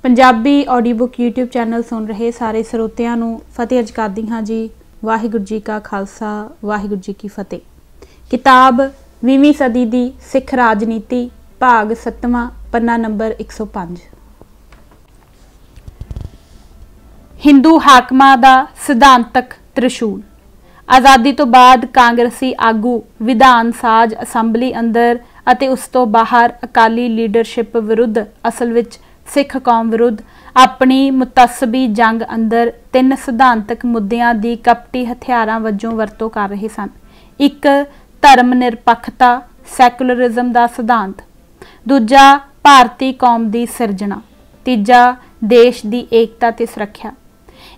Punjabi audio book YouTube channel सुन रहे सारे ਸਰੋਤਿਆਂ ਨੂੰ फतेह अर्ज करदी हाँ जी। वाहिगुरू जी का खालसा वाहिगुरू जी की फतेह। किताब 20वीं सदी दी सिख राजनीति भाग 7वां पन्ना नंबर 105। हिंदू हाकमां दा सिद्धांतक त्रिशूल। आज़ादी तो बाद कांग्रेसी आगू विधान साज असैंबली अंदर अते उस तो बाहर अकाली लीडरशिप विरुद्ध असल विच सिख कौम विरुद्ध अपनी मुतसबी जंग अंदर 3 सिद्धांतक मुद्दियां दी कपटी हथियारां वजों वरतों कर रहे सन। एक धर्म निरपक्षता सैकुलरिज्म दा सिद्धांत, दूजा भारती कौम दी सिरजना, तीजा देश दी एकता ते सुरक्षा।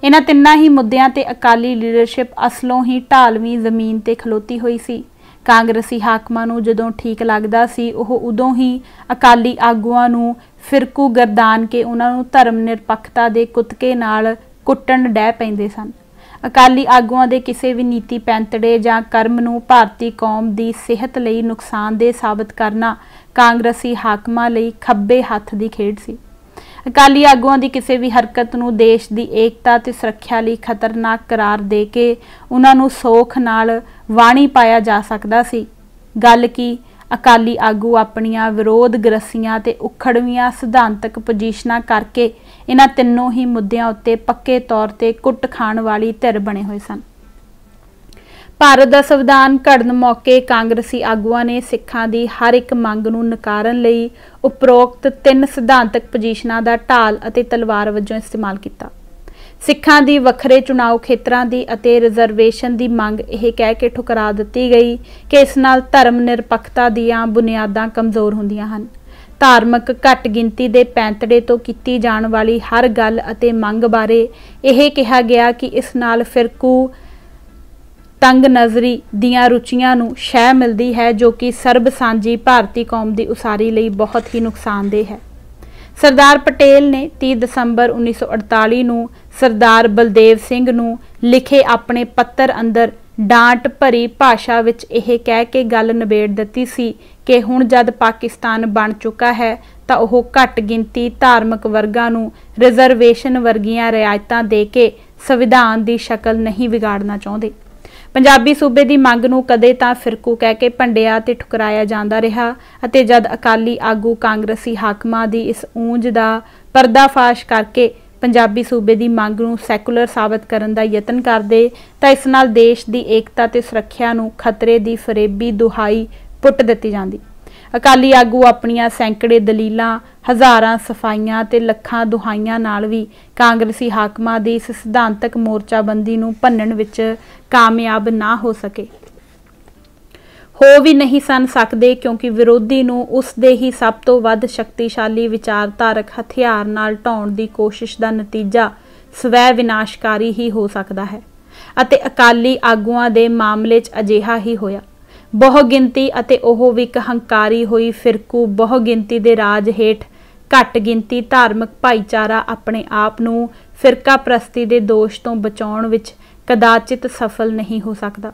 इन्हां तिन्नां ही मुद्दियां ते अकाली लीडरशिप असलों ही ढालवीं जमीन ते खलोती हुई सी। कांग्रेसी हाकमां नूं जदों ठीक लगदा सी ओह उदों ही अकाली आगूआं नूं फिरकू गर्दान के उन्हां नूं धर्म निरपक्षता दे कुतके नाल कुੱਟਣ डै पैंदे सन। अकाली आगूआं दे किसी भी नीति पैंतड़े जां कर्म नूं भारती कौम दी सेहत लई नुकसानदेह साबित करना कांग्रेसी हाकमां लई खब्बे हत्थ दी खेड सी। अकाली आगूआं दी किसी भी हरकत नूं देश दी एकता ते सुरक्षा लई खतरनाक करार दे के उन्हां नूं सोख नाल वाणी पाया जा सकदा सी। गल की अकाली आगू अपनियां विरोध ग्रसियां ते उखड़वियां सिद्धांतक पोजीशनां करके इन्हां तिन्नों ही मुद्दियां उत्ते पक्के तौर ते कुੱਟ खाण वाली धिर बने हुए सन। भारत दा संविधान घड़न मौके कांग्रेसी आगूआं ने सिखां दी हर एक मंग नूं नकारन लई उपरोक्त 3 सिद्धांतक पोजीशनां दा ढाल अते तलवार वजों इस्तेमाल कीता। सिखां दी वखरे चुनाव खेतरां दी अते रिजर्वेशन दी मंग यह कह के ठुकरा दित्ती गई कि इस नाल धर्म निरपक्षता दीआं बुनियादां कमज़ोर हुंदियां हन। धार्मिक घट गिनती दे पैंतड़े तो कीती जाण वाली हर गल अते मंग बारे यह कहा गया कि इस नाल फिरकू तंग नज़री दियां रुचियां नूं शह मिलदी है जो कि सरब सांझी भारती कौम दी उसारी लई बहुत ही नुकसानदेह है। सरदार पटेल ने 30 दसंबर 1948 नूं सरदार बलदेव सिंह नूं लिखे अपने पत्तर अंदर डांट भरी भाषा विच यह कह के गल निबेड़ दित्ती सी कि हुण जद पाकिस्तान बन चुका है तां ओह घट गिनती धार्मिक वर्गां नूं रिजर्वेशन वर्गियां रियायतां दे के संविधान की शक्ल नहीं बिगाड़ना चाहुंदे। पंजाबी सूबे की मंग नूं कदे तां फिरकू कह के भंडिया ते ठुकराया जांदा रहा अते जद अकाली आगू कांग्रेसी हाकमां दी इस ऊंज दा पर्दाफाश करके पंजाबी सूबे की मंग नूं सैकुलर साबित करन दा यतन करदे तां इस नाल देश की एकता ते सुरक्षा नूं खतरे की फरेबी दुहाई पुट दित्ती जांदी। अकाली आगू अपनियां सैकड़े दलीलां हज़ारां सफाइयां ते लखां दुहाइयां नाल भी कांग्रेसी हाकमां दी इस सिद्धांतक मोर्चाबंदी नूं भन्नण विच कामयाब ना हो सके, हो भी नहीं सन सकदे क्योंकि विरोधी नूं उस दे ही सब तो वध शक्तिशाली विचारधारक हथियार नाल ढाउण दी कोशिश दा नतीजा स्वै विनाशकारी ही हो सकदा है अते अकाली आगूआं दे मामले च अजिहा ही होया। बहुगिनती अते ओह भी एक हंकारी हुई फिरकू बहुगिनती दे राज हेठ घट गिनती धार्मिक भाईचारा अपने आप नूं फिरका प्रस्ती दे दोष तो बचाउण विच कदाचित सफल नहीं हो सकता।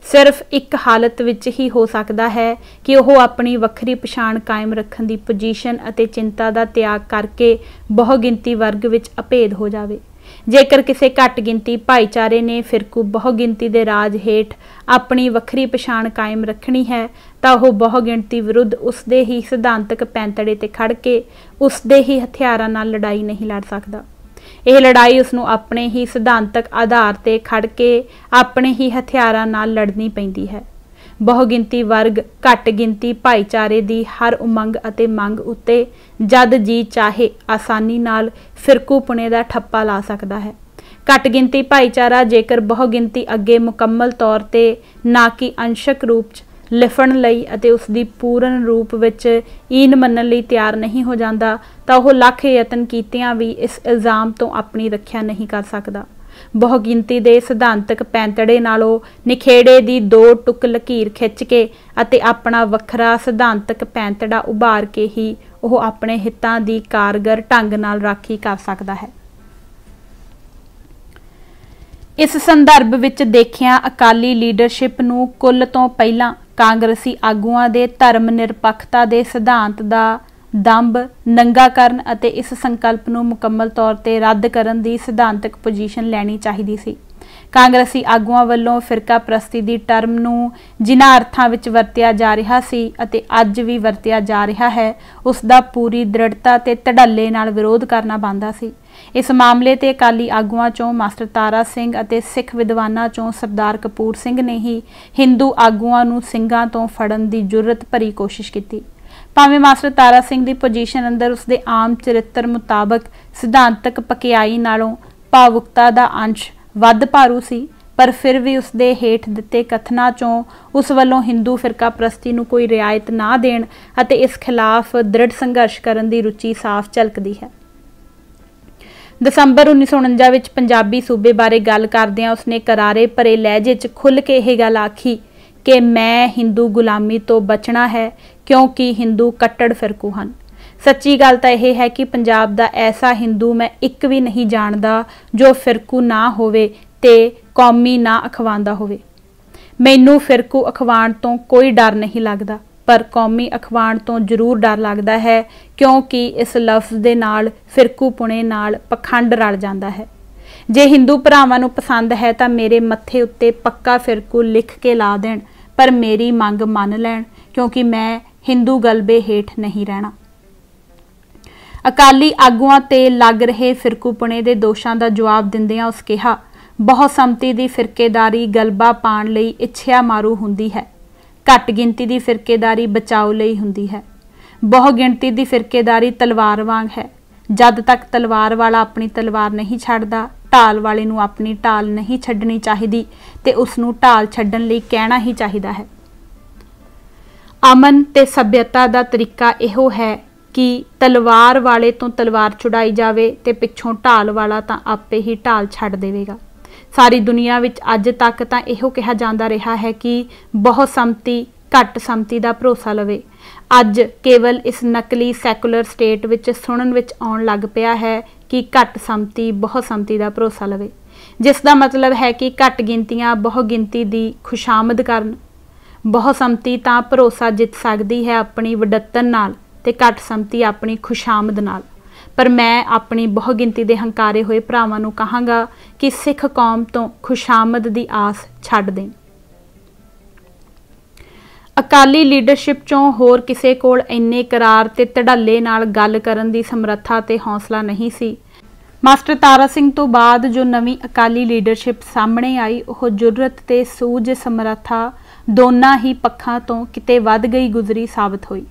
सिर्फ एक हालत विच ही हो सकता है कि वह अपनी वखरी पछाण कायम रखण दी पोजीशन अते चिंता दा त्याग करके बहुगिनती वर्ग विच अभेद हो जावे। जेकर किसी घट गिनती भाईचारे ने फिरकू बहुगिनती दे राज हेठ अपनी वखरी पछाण कायम रखनी है तो वह बहुगिनती विरुद्ध उसदे ही सिद्धांतक पैंतड़े ते खड़ के उसदे ही हथियारां नाल लड़ाई नहीं लड़ सकता। यह लड़ाई उसनूं अपने ही सिद्धांतक आधार ते खड़ के अपने ही हथियारां नाल लड़नी पैंदी है। बहुगिनती वर्ग घट गिनती भाईचारे दी हर उमंग अते मंग उत्ते जद जी चाहे आसानी नाल फिरकूपणे दा ठप्पा ला सकदा है। घट गिनती भाईचारा जेकर बहुगिनती अगे मुकम्मल तौर ते ना कि अंशक रूप च लिफण लई अते उसदी पूर्ण रूप विच ईन मनण लई तैयार नहीं हो जांदा तां ओह लख यतन कीतियां भी इस इल्जाम तो अपनी रखिया नहीं कर सकदा। बहुगिनती दे सिद्धांतक पैंतड़े नालों निखेड़े दी 2 टुक लकीर खिंच के अते अपना वखरा सिद्धांतक पैंतड़ा उभार के ही वह अपने हितां दी कारगर ढंग नाल राखी कर सकदा है। इस संदर्भ विच देखिया अकाली लीडरशिप नूं कुल तो पहलां कांग्रेसी आगूआं दे धर्म निरपक्षता दे सिद्धांत दा दंभ नंगा करन अते इस संकल्प नूं मुकम्मल तौर ते रद्द करन दी सिद्धांतक पोजीशन लैनी चाहीदी सी। कांग्रेसी आगूआं वल्लों फिरका प्रस्ती दी टर्म नूं जिन्हां अर्थां विच वरतिया जा रिहा सी अते अज भी वरतिया जा रिहा है उस दा पूरी दृढ़ता ते धड़ल्ले नाल विरोध करना बनदा सी। इस मामले ते अकाली आगूआं चों मास्टर तारा सिंह अते सिख विद्वानां चों सरदार कपूर सिंह ने ही हिंदू आगूआं नूं ਸਿੰਘਾਂ ਤੋਂ फड़न दी जुर्रत भरी कोशिश की। भावें मास्टर तारा सिंह दी पोजीशन अंदर उसदे आम चरित्र मुताबक सिद्धांतक पकियाई नालों भावुकता दा अंश वध भारू सी, पर फिर भी उसदे हेठ दिते कथनां चों उस वल्लों हिंदू फिरका प्रस्ती नूं कोई रियायत ना देण अते इस खिलाफ दृढ़ संघर्ष करन दी रुचि साफ झलकदी है। दसंबर 1949 विच पंजाबी सूबे बारे गल करदिआं उसने करारे भरे लहजे च खुल के यह गल आखी कि मैं हिंदू गुलामी तो बचना है क्योंकि हिंदू कट्टड़ फिरकू हन। सच्ची गल तां यह है कि पंजाब दा ऐसा हिंदू मैं एक भी नहीं जानदा जो फिरकू ना होवे ते कौमी ना अखवांदा होवे। मैनू फिरकू अखवाण तो कोई डर नहीं लगदा, पर कौमी अखवाण तो जरूर डर लगदा है क्योंकि इस लफ्ज़ दे नाल फिरकू पुणे नाल पखंड रल जांदा है। जे हिंदू भरावां नूं पसंद है तां मेरे मत्थे उत्ते पक्का फिरकू लिख के ला देण, पर मेरी मंग मन लैण क्योंकि मैं हिंदू गलबे हेठ नहीं रहना। अकाली आगूआं ते लग रहे फिरकूपणे दे दोषां दा जवाब दिंदिआं उस कहा, बहुसमती दी फिरकेदारी गलबा पाण लई इच्छिया मारू हुंदी है, घट गिनती दी फिरकेदारी बचाव लई हुंदी है। बहु गिनती दी फिरकेदारी तलवार वांग है, जद तक तलवार वाला अपनी तलवार नहीं छड्डदा ढाल वाले नूं अपनी ढाल नहीं छड्डनी चाहिदी ते उसनूं ढाल छड्डण लई कहना ही चाहिदा है। अमन ते सभ्यता दा तरीका इहो है कि तलवार वाले तो तलवार छुड़ाई जावे ते पिछों ढाल वाला तां आपे ही ढाल छड्ड देवेगा। सारी दुनिया विच अज तक तां इहो कहा जांदा रहा है कि बहुसमती घट समती दा भरोसा लवे। अज केवल इस नकली सैकुलर स्टेट विच सुणन विच आउण लग पिया है कि घट समती बहुसमती दा भरोसा लवे, जिस दा मतलब है कि घट गिनतियां बहु गिनती दी खुशामद करन। बहुसमती तां भरोसा जित सकदी है अपनी वडत्तन नाल ते घट समती अपनी खुशामद नाल, पर मैं अपनी बहु गिनती दे हंकारे हुए भरावां नूं कहांगा कि सिख कौम तो खुशामद दी आस छड्ड देण। अकाली लीडरशिप चों होर किसे कोल इन्ने करार ते धड़ल्ले नाल गल करन दी समर्था ते हौसला नहीं सी। मास्टर तारा सिंह तो बाद जो नवीं अकाली लीडरशिप सामने आई वह जुर्रत ते सूझ समर्था दोनों ही पक्षां तो किते वध गई गुजरी साबित हुई।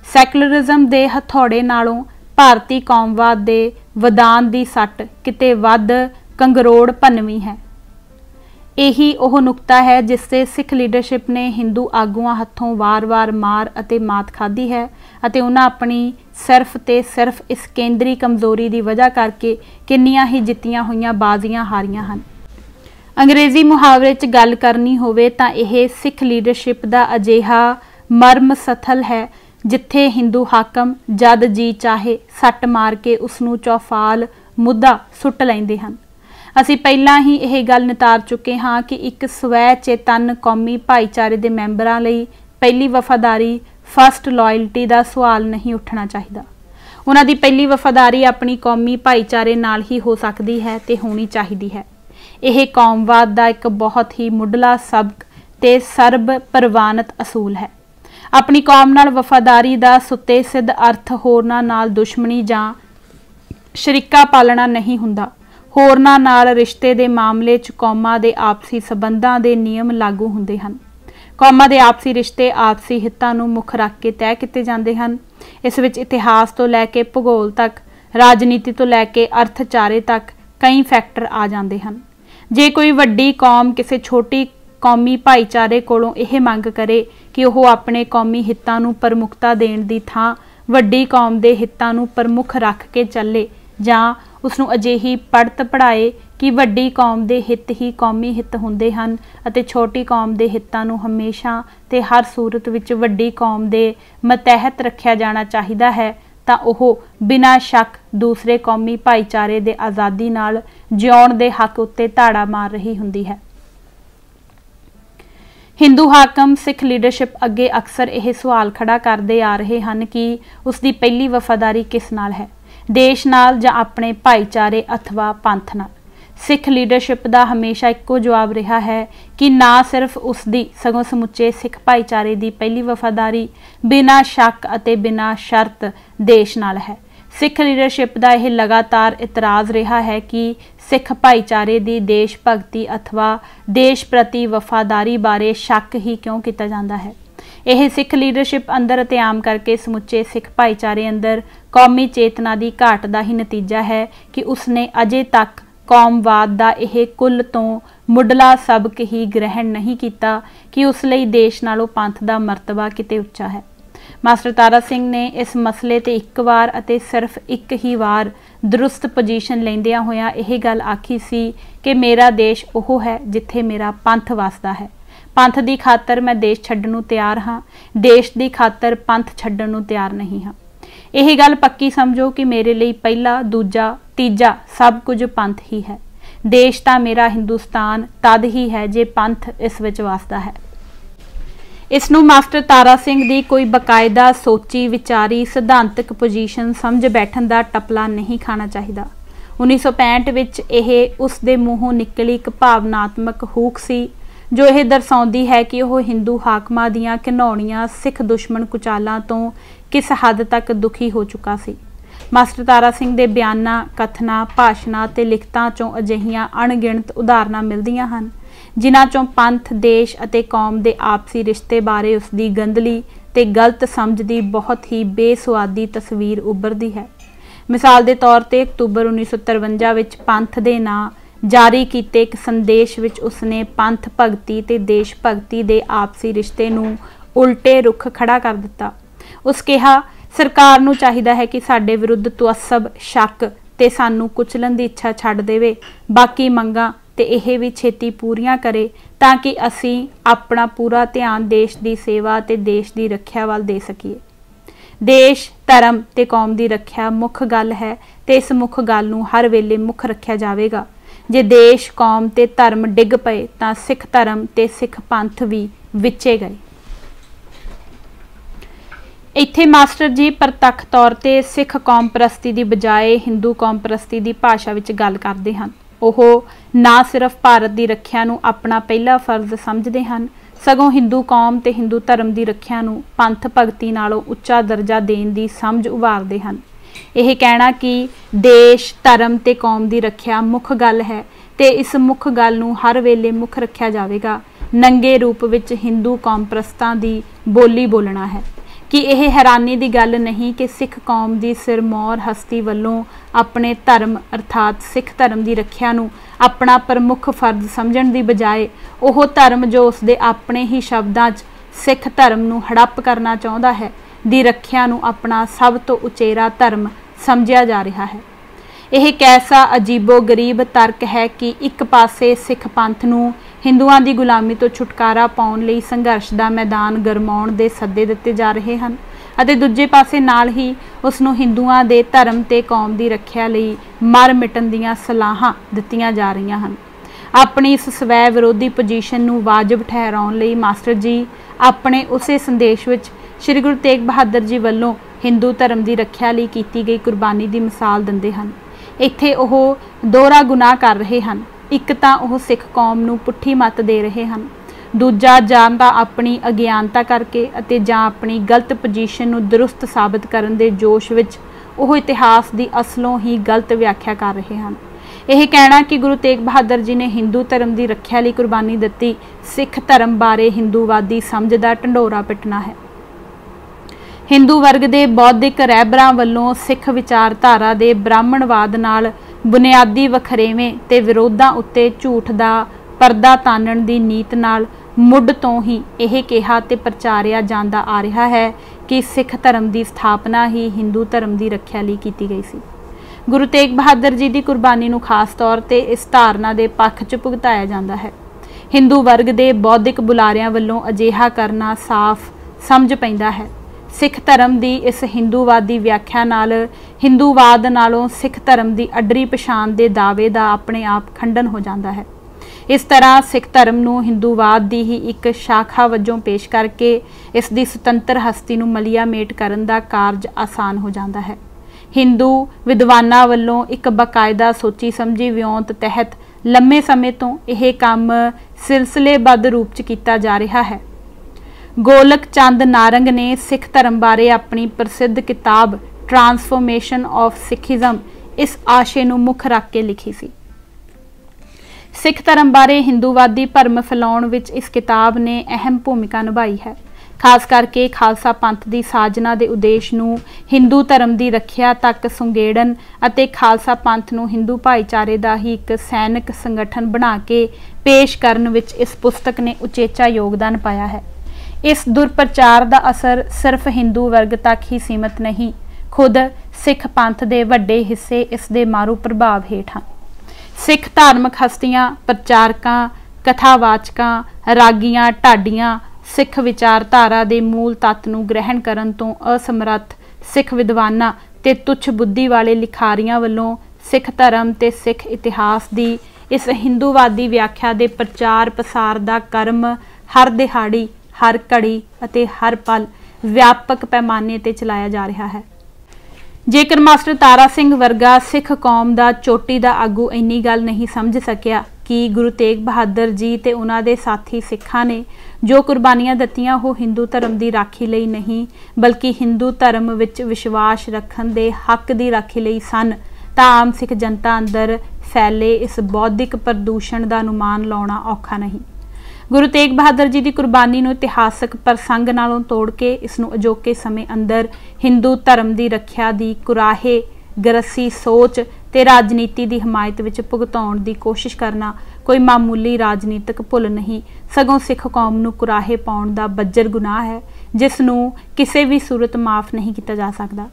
सैकुलरिज्म दे हथौड़े नालों भारती कौमवाद दे वदान दी सट किते वध कंगरोड़ भनवी है। यही वह नुकता है जिससे सिख लीडरशिप ने हिंदू आगूआं हथों वार-वार मार अते मात खाधी है अते उन्हां अपनी सिर्फ ते सिर्फ इस केंद्री कमजोरी की वजह करके किन्नियां ही जित्तियां होईयां बाजियां हारियां हन। अंग्रेजी मुहावरे च गल करनी होवे तां यह सिख लीडरशिप का अजिहा मर्म सथल है जिथे हिंदू हाकम जद जी चाहे सट मार के उसनूं चौफाल मुद्दा सुट लैंदे हन। असीं पहलां ही यह गल नितार चुके हाँ कि एक स्वै चेतन कौमी भाईचारे के मैंबरां लई पहली वफादारी फस्ट लॉयल्टी का सवाल नहीं उठना चाहिए। उन्हां दी पहली वफादारी अपनी कौमी भाईचारे नाल ही हो सकती है ते होनी चाहिए है। यह कौमवाद का एक बहुत ही मुढ़ला सबक ते सर्ब प्रवानत असूल है। अपनी कौम नाल वफादारी का सुते सिद्ध अर्थ होरनां नाल दुश्मनी जां शरीका पालना नहीं हुंदा। होरनां नाल रिश्ते दे मामले च कौमां दे आपसी संबंधां दे नियम लागू हुंदे हन। कौमां दे आपसी रिश्ते आपसी हितां नूं मुख रख के तय किते जांदे हन। इस विच इतिहास तो लैके भूगोल तक, राजनीति तो लैके अर्थचारे तक कई फैक्टर आ जांदे हन। जे कोई वड्डी कौम किसी छोटी कौमी भाईचारे कोलों यह मंग करे कि वह अपने कौमी हितां नूं प्रमुखता देण दी थां वड्डी कौम दे हितां नूं प्रमुख रख के चले जां उसनूं अजिही पढ़त पढ़ाए कि वड्डी कौम दे हित ही कौमी हित हुंदे हन अते छोटी कौम दे हितां नूं हमेशा ते हर सूरत विच वड्डी कौम दे मतहत रखिया जाना चाहिदा है, तां ओह बिना शक दूसरे कौमी भाईचारे दे आज़ादी नाल जिउण दे हक उत्ते धाड़ा मार रही हुंदी है। हिंदू हाकम सिख लीडरशिप अगे अक्सर यह सवाल खड़ा करते आ रहे हैं कि उसकी पहली वफादारी किस नाल है, देश नाल जां अपने भाईचारे अथवा पंथ नाल। सिख लीडरशिप का हमेशा एको जवाब रहा है कि ना सिर्फ उसकी सगों समुचे सिख भाईचारे की पहली वफादारी बिना शक अते बिना शर्त देश नाल है। सिख लीडरशिप का यह लगातार इतराज़ रहा है कि सिख भाईचारे की देश भगती अथवा देश प्रति वफादारी बारे शक ही क्यों किया जाता है। यह सिख लीडरशिप अंदर ते आम करके समुचे सिख भाईचारे अंदर कौमी चेतना की घाट का ही नतीजा है कि उसने अजे तक कौमवाद का यह कुल तो मुढ़ला सबक ही ग्रहण नहीं किया कि उस लई देश नालों पंथ का मरतबा किते उच्चा है। मास्टर तारा सिंह ने इस मसले ते एक बार अते सिर्फ एक ही बार दुरुस्त पोजीशन लैंदियां होया यह गल आखी सी कि मेरा देश ओह है जिथे मेरा पंथ वसदा है। पंथ की खातर मैं देश छड्डण नूं तैयार हाँ, देश की खातर पंथ छड्डण नूं तैयार नहीं हाँ। यह गल पक्की समझो कि मेरे लिए पहला दूजा तीजा सब कुछ पंथ ही है। देश तां मेरा हिंदुस्तान तद ही है जे पंथ इस विच वसदा है। इसनूं मास्टर तारा सिंह दी कोई बकायदा सोची विचारी सिद्धांतक पोजीशन समझ बैठन का टपला नहीं खाना चाहिए। 1965 विच यह उसके मूहों निकली एक भावनात्मक हूक सी जो यह दर्शाउंदी है कि वह हिंदू हाकमां दीआं घिनौणियां सिख दुश्मन कुचालां तो किस हद तक दुखी हो चुका सी। मास्टर तारा सिंह दे बयानां कथनां भाषणां ते लिखतां चों अजिहियां अणगिणत उदाहरणां मिलदियां हन जिन्हां चों पंथ देश अते कौम दे आपसी रिश्ते बारे उसकी गंदली ते गलत समझ दी बहुत ही बेसुआदी तस्वीर उभरदी है। मिसाल के तौर पर अक्तूबर 1953 विच पंथ दे नां जारी कीते एक संदेश विच उसने पंथ भगती ते देश भगती दे आपसी रिश्ते नूं उल्टे रुख खड़ा कर दिता। उस कहा सरकार नूं चाहिदा है कि साडे विरुद्ध तुअस्सब शक ते सानू कुचलन की इच्छा छड्ड देवे, बाकी मंगां ते यह भी छेती पूरियां करे ताकि असी अपना पूरा ध्यान देश की सेवा ते देश की रखिया वाल दे सकीए। देश धर्म ते कौम की रखिया मुख गल है ते इस मुख गल नूं हर वेले मुख रखिया जावेगा। जे देश कौम ते धर्म डिग पए तां सिख धर्म ते सिख पंथ भी विचे गए। इत्थे मास्टर जी प्रतख तौर पर सिख कौम परस्ती की बजाय हिंदू कौम परस्ती की भाषा विच गल करते हैं। ਉਹ ना सिर्फ भारत की रखिया नूं अपना पहला फर्ज समझते हैं सगों हिंदू कौम ते हिंदू धर्म की रखिया नूं पंथ भगती नालों उच्चा दर्जा देण दी समझ उभारते हैं। यह कहना कि देश धर्म ते कौम की रखिया मुख गल है ते इस मुख गल नूं हर वेले मुख रखिया जावेगा नंगे रूप विच हिंदू कौम परस्तां दी बोली बोलना है कि यह हैरानी की गल नहीं कि सिख कौम की सिरमौर हस्ती वालों अपने धर्म अर्थात सिख धर्म की रखिया नूं अपना प्रमुख फर्ज समझण की बजाय वह धर्म जो उसके अपने ही शब्दां च सिख धर्म नूं हड़प करना चाहुंदा है दी रखिया नूं अपना सब तो उचेरा धर्म समझिया जा रहा है। यह कैसा अजीबो गरीब तर्क है कि एक पासे सिख पंथ नूं हिंदुआं दी गुलामी तो छुटकारा पाउण लई संघर्ष का मैदान गरमाउण दे सद्दे दिते जा रहे हैं अते दूजे पासे नाल ही उसनूं हिंदुआं दे धर्म ते कौम की रखिया लई मर मिटण दीआं सलाहां दित्तियां जा रहीआं हन। अपनी इस स्वै विरोधी पोजीशन नूं वाजिब ठहराउण लई मास्टर जी अपने उसे संदेश विच श्री गुरु तेग बहादुर जी वल्लों हिंदू धर्म की रखिया लई कीती गई कुर्बानी की मिसाल दिंदे हन। इत्थे ओह दोहरा गुनाह कर रहे हैं। एक तां ओह सिख कौम नूं पुट्ठी मत दे रहे हैं, दूजा जां तां अपनी अज्ञानता करके अते जां अपनी गलत पोजीशन नूं दुरुस्त साबित करन दे जोश विच ओह इतिहास की असलों ही गलत व्याख्या कर रहे हैं। यह कहना कि गुरु तेग बहादुर जी ने हिंदू धर्म की रखिया लई कुर्बानी दित्ती सिख धर्म बारे हिंदूवादी समझ का ढंडोरा पिटना है। हिंदू वर्ग के बौद्धिक रहबरां वल्लों सिख विचारधारा के ब्राह्मणवाद नाल बुनियादी वखरेवें ते विरोधां उत्ते झूठ दा परदा तानण दी नीत नाल मुढ़ तो ही यह कहा ते प्रचारिया जांदा आ रहा है कि सिख धर्म की स्थापना ही हिंदू धर्म की रखिया लई कीती गई सी। गुरु तेग बहादुर जी की कुर्बानी नूं खास तौर पर इस धारणा के पक्ष च भुगताया जाता है। हिंदू वर्ग के बौद्धिक बुलारियां वल्लों अजिहा करना साफ समझ पैंदा है। सिख धर्म की इस हिंदूवादी व्याख्या नाल हिंदूवाद नालों सिख धर्म की अडरी पछाण के दावे का अपने आप खंडन हो जाता है। इस तरह सिख धर्म नूं हिंदूवाद दी ही एक शाखा वजों पेश करके इस दी सुतंत्र हस्ती नूं मलिया मेट करन दा कारज आसान हो जाता है। हिंदू विद्वानां वल्लों एक बाकायदा सोची समझी विਉਂਤ तहत लंबे समय तो यह काम सिलसिलेबद्ध रूप च कीता जा रहा है। गोलक चंद नारंग ने सिख धर्म बारे अपनी प्रसिद्ध किताब ट्रांसफॉर्मेशन ऑफ सिखिज्म इस आशे नूं मुख रख के लिखी सी। सिख धर्म बारे हिंदूवादी भरम फैलाउण विच इस किताब ने अहम भूमिका निभाई है। खास करके खालसा पंथ की साजना के उद्देश नूं हिंदू धर्म की रखिया तक सुंगेड़न अते खालसा पंथ नूं हिंदू भाईचारे का ही एक सैनिक संगठन बना के पेश करन विच इस पुस्तक ने उचेचा योगदान पाया है। इस दुरप्रचार का असर सिर्फ हिंदू वर्ग तक ही सीमित नहीं, खुद सिख पंथ के वड्डे हिस्से इस दे मारू प्रभाव हेठ हैं। सिख धार्मिक हस्तियां, प्रचारकां, कथावाचकां, रागियां, ढाडियां सिख विचारधारा के मूल तत्त नूं ग्रहण करन तो असमर्थ सिख विद्वानां ते तुच्छ बुद्धि वाले लिखारियां वल्लों सिख धर्म ते सिख इतिहास की इस हिंदूवादी व्याख्या के प्रचार प्रसार का कर्म हर दिहाड़ी, हर घड़ी अते हर पल व्यापक पैमाने ते चलाया जा रहा है। जेकर मास्टर तारा सिंह वर्गा सिख कौम का चोटी का आगू इन्नी गल नहीं समझ सकिया कि गुरु तेग बहादुर जी ते उन्हां दे साथी सिखां ने जो कुर्बानियां दित्तियां वो हिंदू धर्म की राखी लई नहीं बल्कि हिंदू धर्म विच विश्वास रखण दे हक की राखी लई सन, तां आम सिख जनता अंदर फैले इस बौद्धिक प्रदूषण का अनुमान लाउणा औखा नहीं। गुरु तेग बहादुर जी की कुर्बानी नूं इतिहासक प्रसंग नालों तोड़ के इसनूं अजोके समय अंदर हिंदू धर्म की रखिया की कुराहे गरसी सोच ते राजनीति की हिमायत विच भुगताउण की कोशिश करना कोई मामूली राजनीतिक भुल नहीं, सगों सिख कौम नूं कुराहे पाउण दा बज्जर गुनाह है जिस नूं किसी भी सूरत माफ़ नहीं किया जा सकता।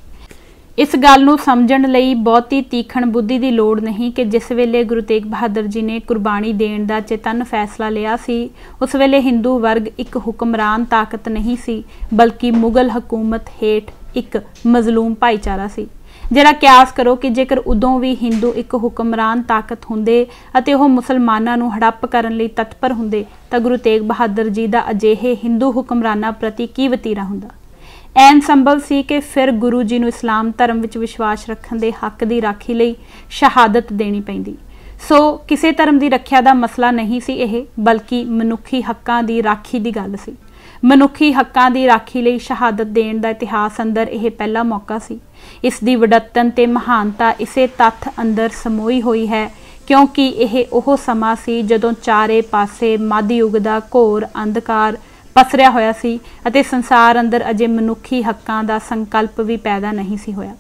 इस गल नूं समझण लई बहुती तीखण बुद्धि की लोड़ नहीं कि जिस वेले गुरु तेग बहादुर जी ने कुर्बानी देण दा चेतन फैसला लिया सी उस वेले हिंदू वर्ग एक हुक्मरान ताकत नहीं सी बल्कि मुगल हुकूमत हेठ एक मजलूम भाईचारा सी। जरा क्यास करो कि जेकर उदों भी हिंदू एक हुक्मरान ताकत हुंदे अते ओह मुसलमानां नूं हड़प करन लई तत्पर हुंदे तां गुरु तेग बहादुर जी दा अजिहे हिंदू हुक्मरानां प्रति की वतीरा हुंदा। ऐन संभव सी कि फिर गुरु जी नूं इस्लाम धर्म विच विश्वास रखण दे हक की राखी लई शहादत देनी पैंदी। सो किसी धर्म की रखिया का मसला नहीं सी यह बल्कि मनुखी हक्कां की राखी की गल सी। मनुखी हक्कां की राखी लई शहादत देण दा इतिहास अंदर यह पहला मौका सी। इस दी वडत्तन ते महानता इसे तत्थ अंदर समोई हुई है क्योंकि यह ओह समा सी जदों चारे पासे मध्ययुग दा घोर अंधकार पसरिया होया सी अते संसार अंदर अजे मनुखी हक्कां दा संकल्प भी पैदा नहीं सी होया।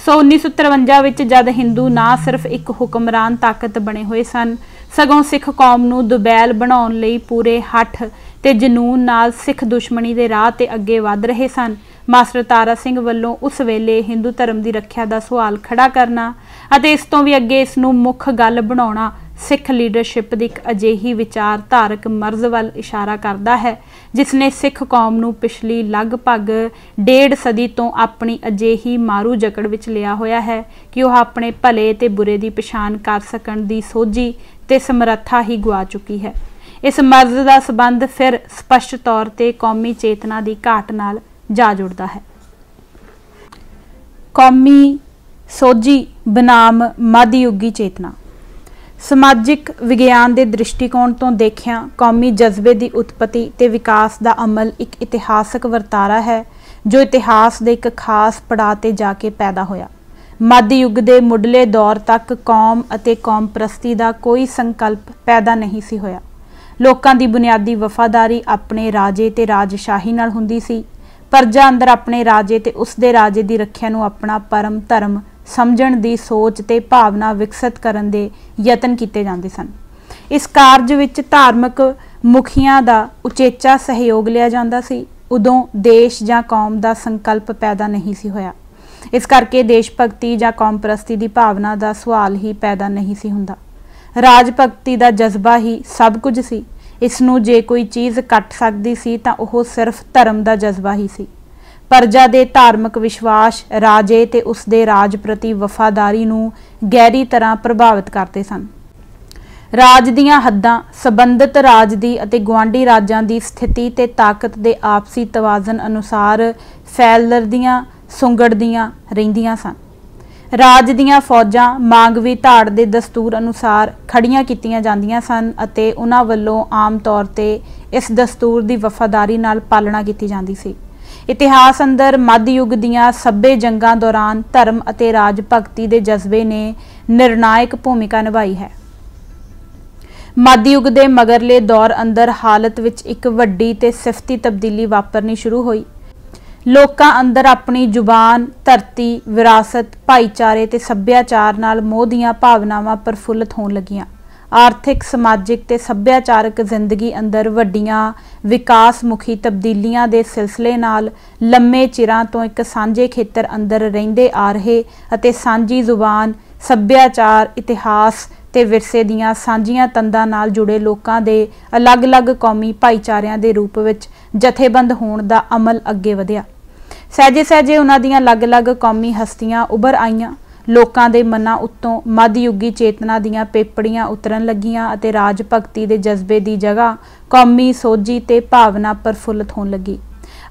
सो 1953 विच जद हिंदू ना सिर्फ एक हुक्मरान ताकत बने हुए सन सगों सिख कौम नूं दुबैल बनाउण लई पूरे हठ ते जनून नाल सिख दुश्मनी दे राह ते अगे वध रहे सन, मास्टर तारा सिंह वल्लों उस वेले हिंदू धर्म की रखिया का सवाल खड़ा करना अते इस तों भी अगे इसनूं मुख गल बनाउणा सिख लीडरशिप की एक अजिही विचारधारक मर्ज वल इशारा करता है जिसने सिख कौम नूं पिछली लगभग 1.5 सदी तो अपनी अजिही मारू जकड़ विच लिया होया है कि वह अपने भले ते बुरे की पछाण कर सकण दी सोझी ते समर्था ही गुआ चुकी है। इस मर्ज का संबंध फिर स्पष्ट तौर पर कौमी चेतना की घाट नाल जा जुड़ता है। कौमी सोझी बनाम मध्ययुगी चेतना समाजिक विज्ञान के दृष्टिकोण तो देखिया कौमी जज्बे की उत्पत्ति ते विकास का अमल एक इतिहासक वर्तारा है जो इतिहास के एक खास पड़ाव ते जाके पैदा होया। मध्ययुग के मुढ़ले दौर तक कौम अते कौम परस्ती का कोई संकल्प पैदा नहीं सी होया। लोकां दी बुनियादी वफादारी अपने राजे ते राजशाही नाल हुंदी सी। प्रजा अंदर अपने राजे ते उसदे राजे की रखिया नूं अपना परम धर्म समझण दी सोच ते भावना विकसित करन दे यतन कीते जांदे सन। इस कारज विच धार्मिक मुखियां दा उचेचा सहयोग लिया जांदा सी। उदों देश जां कौम दा संकल्प पैदा नहीं सी होया। इस करके देश भगती जां कौम परस्ती दी भावना दा सवाल ही पैदा नहीं सी हुंदा। राज भगती दा जज्बा ही सब कुछ सी। इसनूं जे कोई चीज़ कट सकदी सी तां ओह सिर्फ धर्म दा जज्बा ही सी। प्रजा दे धार्मिक विश्वास राजे ते उसदे राज प्रति वफादारी नूं गहरी तरह प्रभावित करते सन। ਰਾਜ ਦੀਆਂ ਹੱਦਾਂ ਸੰਬੰਧਿਤ ਰਾਜ ਦੀ ਅਤੇ ਗੁਆਂਢੀ ਰਾਜਾਂ ਦੀ ਸਥਿਤੀ ਤੇ ਤਾਕਤ ਦੇ ਆਪਸੀ ਤਵਾਜ਼ਨ ਅਨੁਸਾਰ ਫੈਲਦੀਆਂ ਸੁੰਗੜਦੀਆਂ ਰਹਿੰਦੀਆਂ ਸਨ। ਰਾਜ ਦੀਆਂ ਫੌਜਾਂ ਮਾਂਗਵੀ ਧਾੜ ਦੇ ਦਸਤੂਰ ਅਨੁਸਾਰ ਖੜੀਆਂ ਕੀਤੀਆਂ ਜਾਂਦੀਆਂ ਸਨ ਅਤੇ ਉਹਨਾਂ ਵੱਲੋਂ ਆਮ ਤੌਰ ਤੇ ਇਸ ਦਸਤੂਰ ਦੀ ਵਫਾਦਾਰੀ ਨਾਲ ਪਾਲਣਾ ਕੀਤੀ ਜਾਂਦੀ ਸੀ। ਇਤਿਹਾਸ ਅੰਦਰ ਮੱਧ ਯੁੱਗ ਦੀਆਂ ਸਭੇ ਜੰਗਾਂ ਦੌਰਾਨ ਧਰਮ ਅਤੇ ਰਾਜ ਭਗਤੀ ਦੇ ਜਜ਼ਬੇ ਨੇ ਨਿਰਣਾਇਕ ਭੂਮਿਕਾ ਨਿਭਾਈ ਹੈ। ਮੱਧ ਯੁੱਗ ਦੇ ਮਗਰਲੇ ਦੌਰ ਅੰਦਰ ਹਾਲਤ ਵਿੱਚ ਇੱਕ ਵੱਡੀ ਤੇ ਸਿਫਤੀ ਤਬਦੀਲੀ ਵਾਪਰਨੀ ਸ਼ੁਰੂ ਹੋਈ। ਲੋਕਾਂ ਅੰਦਰ ਆਪਣੀ ਜ਼ੁਬਾਨ, ਧਰਤੀ, ਵਿਰਾਸਤ, ਭਾਈਚਾਰੇ ਤੇ ਸੱਭਿਆਚਾਰ ਨਾਲ ਮੋਹ ਦੀਆਂ ਭਾਵਨਾਵਾਂ ਪ੍ਰਫੁੱਲਤ ਹੋਣ ਲੱਗੀਆਂ। ਆਰਥਿਕ, ਸਮਾਜਿਕ ਤੇ ਸੱਭਿਆਚਾਰਕ ਜ਼ਿੰਦਗੀ ਅੰਦਰ ਵੱਡੀਆਂ ਵਿਕਾਸਮੁਖੀ ਤਬਦੀਲੀਆਂ ਦੇ ਸਿਲਸਿਲੇ ਨਾਲ ਲੰਮੇ ਚਿਰਾਂ ਤੋਂ ਇੱਕ ਸਾਂਝੇ ਖੇਤਰ ਅੰਦਰ ਰਹਿੰਦੇ ਆ ਰਹੇ ਅਤੇ ਸਾਂਝੀ ਜ਼ੁਬਾਨ, ਸੱਭਿਆਚਾਰ, ਇਤਿਹਾਸ ਤੇ ਵਿਰਸੇ ਦੀਆਂ ਸਾਂਝੀਆਂ ਤੰਦਾਂ ਨਾਲ ਜੁੜੇ ਲੋਕਾਂ ਦੇ ਅਲੱਗ-ਅਲੱਗ ਕੌਮੀ ਭਾਈਚਾਰਿਆਂ ਦੇ ਰੂਪ ਵਿੱਚ ਜਥੇਬੰਦ ਹੋਣ ਦਾ ਅਮਲ ਅੱਗੇ ਵਧਿਆ। ਸਹਿਜੇ-ਸਹਿਜੇ ਉਹਨਾਂ ਦੀਆਂ ਅਲੱਗ-ਅਲੱਗ ਕੌਮੀ ਹਸਤੀਆਂ ਉੱਭਰ ਆਈਆਂ। ਲੋਕਾਂ ਦੇ ਮਨਾਂ ਉੱਤੋਂ ਮੱਧਯੁੱਗੀ ਚੇਤਨਾ ਦੀਆਂ ਪੇਪੜੀਆਂ ਉਤਰਨ ਲੱਗੀਆਂ ਅਤੇ ਰਾਜ ਭਗਤੀ ਦੇ ਜਜ਼ਬੇ ਦੀ ਜਗ੍ਹਾ ਕੌਮੀ ਸੋਝੀ ਤੇ ਭਾਵਨਾ ਪ੍ਰਫੁੱਲਤ ਹੋਣ ਲੱਗੀ।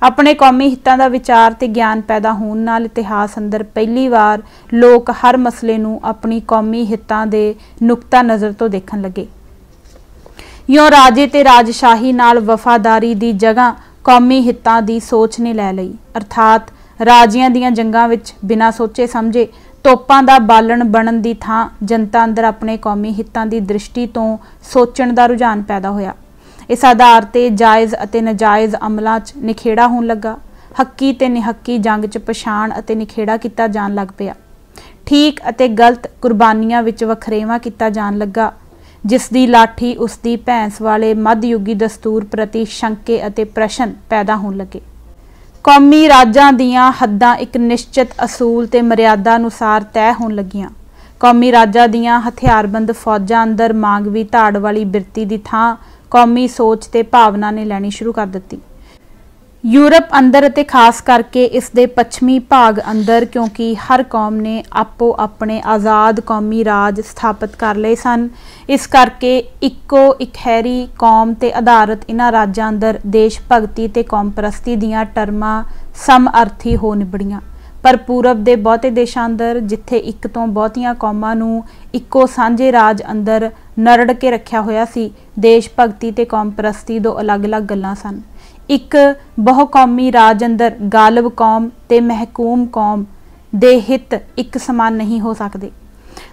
ਆਪਣੇ ਕੌਮੀ ਹਿੱਤਾਂ ਦਾ ਵਿਚਾਰ ਤੇ ਗਿਆਨ ਪੈਦਾ ਹੋਣ ਨਾਲ ਇਤਿਹਾਸ ਅੰਦਰ ਪਹਿਲੀ ਵਾਰ ਲੋਕ ਹਰ ਮਸਲੇ ਨੂੰ ਆਪਣੀ ਕੌਮੀ ਹਿੱਤਾਂ ਦੇ ਨੁਕਤਾ ਨਜ਼ਰ ਤੋਂ ਦੇਖਣ ਲੱਗੇ। ਇਉਂ ਰਾਜੇ ਤੇ ਰਾਜਸ਼ਾਹੀ ਨਾਲ ਵਫਾਦਾਰੀ ਦੀ ਜਗ੍ਹਾ ਕੌਮੀ ਹਿੱਤਾਂ ਦੀ ਸੋਚ ਨੇ ਲੈ ਲਈ, ਅਰਥਾਤ ਰਾਜਿਆਂ ਦੀਆਂ ਜੰਗਾਂ ਵਿੱਚ ਬਿਨਾਂ ਸੋਚੇ ਸਮਝੇ ਤੋਪਾਂ ਦਾ ਬਾਲਣ ਬਣਨ ਦੀ ਥਾਂ ਜਨਤਾ ਅੰਦਰ ਆਪਣੇ ਕੌਮੀ ਹਿੱਤਾਂ ਦੀ ਦ੍ਰਿਸ਼ਟੀ ਤੋਂ ਸੋਚਣ ਦਾ ਰੁਝਾਨ ਪੈਦਾ ਹੋਇਆ। ਇਸ ਆਧਾਰ ਤੇ ਜਾਇਜ਼ ਅਤੇ ਨਾਜਾਇਜ਼ ਅਮਲਾਂ 'ਚ ਨਿਖੇੜਾ ਹੋਣ ਲੱਗਾ। ਹੱਕੀ ਤੇ ਨਿਹੱਕੀ ਜੰਗ 'ਚ ਪਛਾਣ ਅਤੇ ਨਿਖੇੜਾ ਕੀਤਾ ਜਾਣ ਲੱਗ ਪਿਆ। ਠੀਕ ਅਤੇ ਗਲਤ ਕੁਰਬਾਨੀਆਂ ਵਿੱਚ ਵਖਰੇਵਾਂ ਕੀਤਾ ਜਾਣ ਲੱਗਾ। ਜਿਸ ਦੀ ਲਾਠੀ ਉਸ ਦੀ ਭੈਂਸ ਵਾਲੇ ਮੱਧਯੁੱਗੀ ਦਸਤੂਰ ਪ੍ਰਤੀ ਸ਼ੰਕੇ ਅਤੇ ਪ੍ਰਸ਼ਨ ਪੈਦਾ ਹੋਣ ਲੱਗੇ। ਕੌਮੀ ਰਾਜਾਂ ਦੀਆਂ ਹੱਦਾਂ ਇੱਕ ਨਿਸ਼ਚਿਤ ਅਸੂਲ ਤੇ ਮਰਿਆਦਾ ਅਨੁਸਾਰ ਤੈਅ ਹੋਣ ਲੱਗੀਆਂ। ਕੌਮੀ ਰਾਜਾਂ ਦੀਆਂ ਹਥਿਆਰਬੰਦ ਫੌਜਾਂ ਅੰਦਰ ਮਾਂਗਵੀ ਧਾੜ ਵਾਲੀ ਬਿਰਤੀ ਦੀ ਥਾਂ ਕੌਮੀ ਸੋਚ ਤੇ ਭਾਵਨਾ ਨੇ ਲੈਣੀ ਸ਼ੁਰੂ ਕਰ ਦਿੱਤੀ। ਯੂਰਪ ਅੰਦਰ ਅਤੇ ਖਾਸ ਕਰਕੇ ਇਸ ਦੇ ਪੱਛਮੀ ਭਾਗ ਅੰਦਰ, ਕਿਉਂਕਿ ਹਰ ਕੌਮ ਨੇ ਆਪੋ ਆਪਣੇ ਆਜ਼ਾਦ ਕੌਮੀ ਰਾਜ ਸਥਾਪਿਤ ਕਰ ਲਏ ਸਨ, ਇਸ ਕਰਕੇ ਇੱਕੋ ਇਕਹਿਰੀ ਕੌਮ ਤੇ ਆਧਾਰਿਤ ਇਹਨਾਂ ਰਾਜਾਂ ਅੰਦਰ ਦੇਸ਼ ਭਗਤੀ ਤੇ ਕੌਮ ਪ੍ਰਸਤੀ ਦੀਆਂ ਟਰਮਾਂ ਸਮਅਰਥੀ ਹੋ ਨਿਬੜੀਆਂ। ਪਰ ਪੂਰਬ ਦੇ ਬਹੁਤੇ ਦੇਸ਼ਾਂ ਅੰਦਰ, ਜਿੱਥੇ ਇੱਕ ਤੋਂ ਬਹੁਤੀਆਂ ਕੌਮਾਂ ਨੂੰ ਇੱਕੋ ਸਾਂਝੇ ਰਾਜ ਅੰਦਰ ਨਰੜ ਕੇ ਰੱਖਿਆ ਹੋਇਆ ਸੀ, ਦੇਸ਼ ਭਗਤੀ ਤੇ ਕੌਮ ਪ੍ਰਸਤੀ ਦੋ ਅਲੱਗ-ਅਲੱਗ ਗੱਲਾਂ ਸਨ। ਇੱਕ ਬਹੁ ਕੌਮੀ ਰਾਜ ਅੰਦਰ ਗਾਲਬ ਕੌਮ ਤੇ ਮਹਿਕੂਮ ਕੌਮ ਦੇ ਹਿੱਤ ਇੱਕ ਸਮਾਨ ਨਹੀਂ ਹੋ ਸਕਦੇ।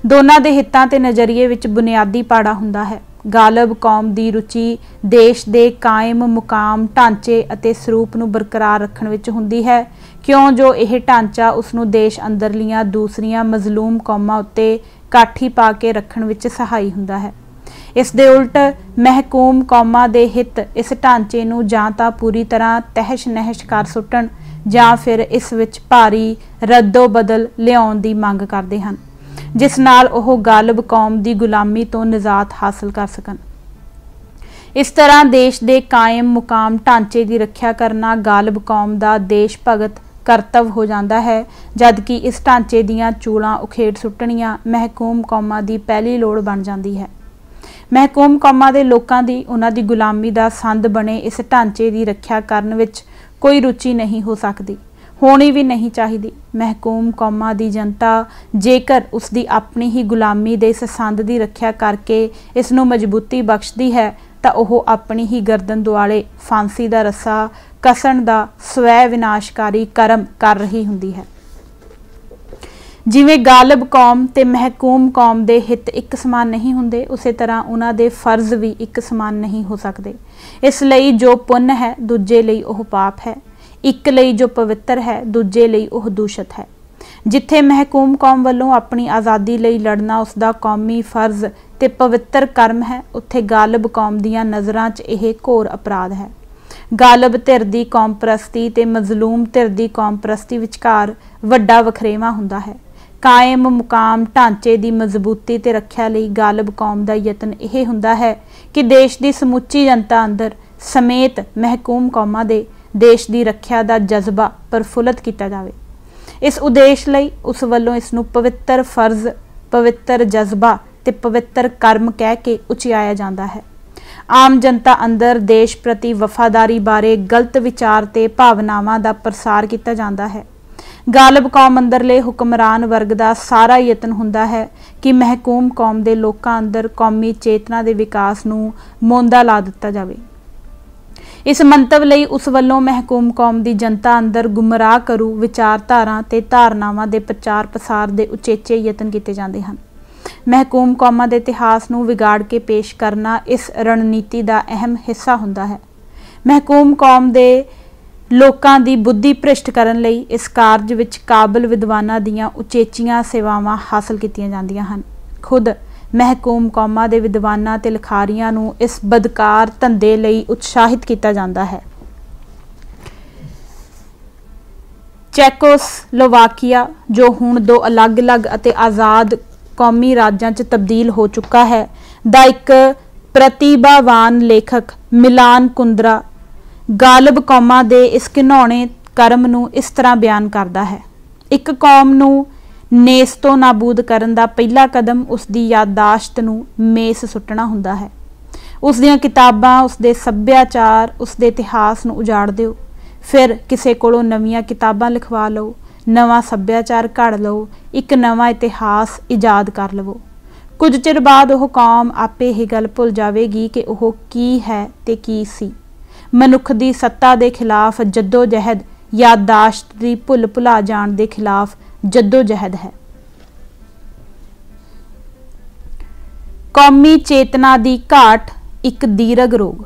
ਦੋਨਾਂ ਦੇ ਹਿੱਤਾਂ ਤੇ ਨਜ਼ਰੀਏ ਵਿੱਚ ਬੁਨਿਆਦੀ ਪਾੜਾ ਹੁੰਦਾ ਹੈ। ਗਾਲਬ ਕੌਮ ਦੀ ਰੁਚੀ ਦੇਸ਼ ਦੇ ਕਾਇਮ ਮੁਕਾਮ, ਢਾਂਚੇ ਅਤੇ ਸਰੂਪ ਨੂੰ ਬਰਕਰਾਰ ਰੱਖਣ ਵਿੱਚ ਹੁੰਦੀ ਹੈ, ਕਿਉਂ ਜੋ ਇਹ ਢਾਂਚਾ ਉਸ ਨੂੰ ਦੇਸ਼ ਅੰਦਰਲੀਆਂ ਦੂਸਰੀਆਂ ਮਜ਼ਲੂਮ ਕੌਮਾਂ ਉੱਤੇ ਕਾਠੀ ਪਾ ਕੇ ਰੱਖਣ ਵਿੱਚ ਸਹਾਈ ਹੁੰਦਾ ਹੈ। ਇਸ ਦੇ ਉਲਟ ਮਹਿਕੂਮ ਕੌਮਾਂ ਦੇ ਹਿੱਤ ਇਸ ਢਾਂਚੇ ਨੂੰ ਜਾਂ ਤਾਂ ਪੂਰੀ ਤਰ੍ਹਾਂ ਤਹਿਸ਼-ਨਹਿਸ਼ ਕਰ ਸੁੱਟਣ ਜਾਂ ਫਿਰ ਇਸ ਵਿੱਚ ਭਾਰੀ ਰੱਦੋ-ਬਦਲ ਲਿਆਉਣ ਦੀ ਮੰਗ ਕਰਦੇ ਹਨ, ਜਿਸ ਨਾਲ ਉਹ ਗਾਲਬ ਕੌਮ ਦੀ ਗੁਲਾਮੀ ਤੋਂ ਨਿਜਾਤ ਹਾਸਲ ਕਰ ਸਕਣ। ਇਸ ਤਰ੍ਹਾਂ ਦੇਸ਼ ਦੇ ਕਾਇਮ ਮੁਕਾਮ ਢਾਂਚੇ ਦੀ ਰੱਖਿਆ ਕਰਨਾ ਗਾਲਬ ਕੌਮ ਦਾ ਦੇਸ਼ ਭਗਤ ਕਰਤੱਵ ਹੋ ਜਾਂਦਾ ਹੈ, ਜਦਕਿ ਇਸ ਢਾਂਚੇ ਦੀਆਂ ਚੂਲਾਂ ਉਖੇੜ ਸੁੱਟਣੀਆਂ ਮਹਿਕੂਮ ਕੌਮਾਂ ਦੀ ਪਹਿਲੀ ਲੋੜ ਬਣ ਜਾਂਦੀ ਹੈ। ਮਹਿਕੂਮ ਕੌਮਾਂ ਦੇ ਲੋਕਾਂ ਦੀ ਉਹਨਾਂ ਦੀ ਗੁਲਾਮੀ ਦਾ ਸੰਦ ਬਣੇ ਇਸ ਢਾਂਚੇ ਦੀ ਰੱਖਿਆ ਕਰਨ ਵਿੱਚ ਕੋਈ ਰੁਚੀ ਨਹੀਂ ਹੋ ਸਕਦੀ, ਹੋਣੀ ਵੀ ਨਹੀਂ ਚਾਹੀਦੀ। ਮਹਿਕੂਮ ਕੌਮਾਂ ਦੀ ਜਨਤਾ ਜੇਕਰ ਉਸ ਦੀ ਆਪਣੀ ਹੀ ਗੁਲਾਮੀ ਦੇ ਇਸ ਸੰਦ ਦੀ ਰੱਖਿਆ ਕਰਕੇ ਇਸ ਨੂੰ ਮਜ਼ਬੂਤੀ ਬਖਸ਼ਦੀ ਹੈ ਤਾਂ ਉਹ ਆਪਣੀ ਹੀ ਗਰਦਨ ਦੁਆਲੇ ਫਾਂਸੀ ਦਾ ਰੱਸਾ ਕਸਣ ਦਾ ਸਵੈ ਵਿਨਾਸ਼ਕਾਰੀ ਕਰਮ ਕਰ ਰਹੀ ਹੁੰਦੀ ਹੈ। ਜਿਵੇਂ ਗਾਲਬ ਕੌਮ ਤੇ ਮਹਿਕੂਮ ਕੌਮ ਦੇ ਹਿੱਤ ਇੱਕ ਸਮਾਨ ਨਹੀਂ ਹੁੰਦੇ, ਉਸੇ ਤਰ੍ਹਾਂ ਉਹਨਾਂ ਦੇ ਫਰਜ਼ ਵੀ ਇੱਕ ਸਮਾਨ ਨਹੀਂ ਹੋ ਸਕਦੇ। ਇਸ ਲਈ ਜੋ ਪੁੰਨ ਹੈ ਦੂਜੇ ਲਈ ਉਹ ਪਾਪ ਹੈ, ਇੱਕ ਲਈ ਜੋ ਪਵਿੱਤਰ ਹੈ ਦੂਜੇ ਲਈ ਉਹ ਦੂਸ਼ਿਤ ਹੈ। ਜਿੱਥੇ ਮਹਿਕੂਮ ਕੌਮ ਵੱਲੋਂ ਆਪਣੀ ਆਜ਼ਾਦੀ ਲਈ ਲੜਨਾ ਉਸਦਾ ਕੌਮੀ ਫਰਜ਼ ਤੇ ਪਵਿੱਤਰ ਕਰਮ ਹੈ, ਉੱਥੇ ਗਾਲਬ ਕੌਮ ਦੀਆਂ ਨਜ਼ਰਾਂ 'ਚ ਇਹ ਘੋਰ ਅਪਰਾਧ ਹੈ। ਗਾਲਬ ਧਿਰ ਦੀ ਕੌਮ ਪ੍ਰਸਤੀ ਤੇ ਮਜ਼ਲੂਮ ਧਿਰ ਦੀ ਕੌਮ ਪ੍ਰਸਤੀ ਵਿਚਕਾਰ ਵੱਡਾ ਵਖਰੇਵਾਂ ਹੁੰਦਾ ਹੈ। ਕਾਇਮ ਮੁਕਾਮ ਢਾਂਚੇ ਦੀ ਮਜ਼ਬੂਤੀ ਤੇ ਰੱਖਿਆ ਲਈ ਗਾਲਬ ਕੌਮ ਦਾ ਯਤਨ ਇਹ ਹੁੰਦਾ ਹੈ ਕਿ ਦੇਸ਼ ਦੀ ਸਮੁੱਚੀ ਜਨਤਾ ਅੰਦਰ ਸਮੇਤ ਮਹਿਕੂਮ ਕੌਮਾਂ ਦੇ ਦੇਸ਼ ਦੀ ਰੱਖਿਆ ਦਾ ਜਜ਼ਬਾ ਪ੍ਰਫੁੱਲਤ ਕੀਤਾ ਜਾਵੇ। ਇਸ ਉਦੇਸ਼ ਲਈ ਉਸ ਵੱਲੋਂ ਇਸ ਨੂੰ ਪਵਿੱਤਰ ਫਰਜ਼, ਪਵਿੱਤਰ ਜਜ਼ਬਾ ते पवित्र कर्म कह के उचियाया जाता है। आम जनता अंदर देश प्रति वफादारी बारे गलत विचार ते भावनावां दा प्रसार किया जाता है। गालिब कौम अंदरले हुक्मरान वर्ग का सारा यतन हुंदा है कि महकूम कौम के लोकां अंदर कौमी चेतना के विकास नूं मोंदा ला दिता जावे। इस मंतव लई उस वल्लों महकूम कौम की जनता अंदर गुमराह करू विचारधारा ते धारनावां दे प्रचार प्रसार के उचेचे यतन किए जाते हैं। महकूम कौमां दे इतिहास नूं विगाड़ के पेश करना इस रणनीति का अहम हिस्सा हुंदा है। महकूम कौम के लोकां दी बुद्धि भ्रिष्ट करन लई इस कारज विच काबिल विद्वानां दीयां उचेचियां सेवावां हासिल कीतियां जांदियां हन। खुद महकूम कौमां दे विद्वानां ते लिखारियां नूं इस बदकार धंधे लई उत्साहित किया जाता है। चेकोस्लोवाकिया जो हुण दो अलग अलग अते आज़ाद कौमी राज्यां च तब्दील हो चुका है दा एक प्रतिभावान लेखक मिलान कुंद्रा गालिब कौमां दे इस घिनौने कर्म नूं इस तरह बयान करता है। एक कौम नूं नेस तो नाबूद करन दा पहला कदम उसकी याददाश्त नूं मेस सुट्टना हुंदा है। उसदियां किताबां, उसदे सभ्याचार, उसदे इतिहास नूं उजाड़ दिओ। फिर किसे कोलों नवीआं किताबां लिखवा लो, नवां सभ्याचार घड़ लो, एक नवां इतिहास ईजाद कर लवो। कुछ चिर बाद वह कौम आपे यह गल भुल जावेगी कि वह की है ते की सी। मनुख की सत्ता के खिलाफ जद्दोजहद याददाश्त की भुल भुला जाण के खिलाफ जद्दोजहद है। कौमी चेतना की घाट एक दीर्घ रोग।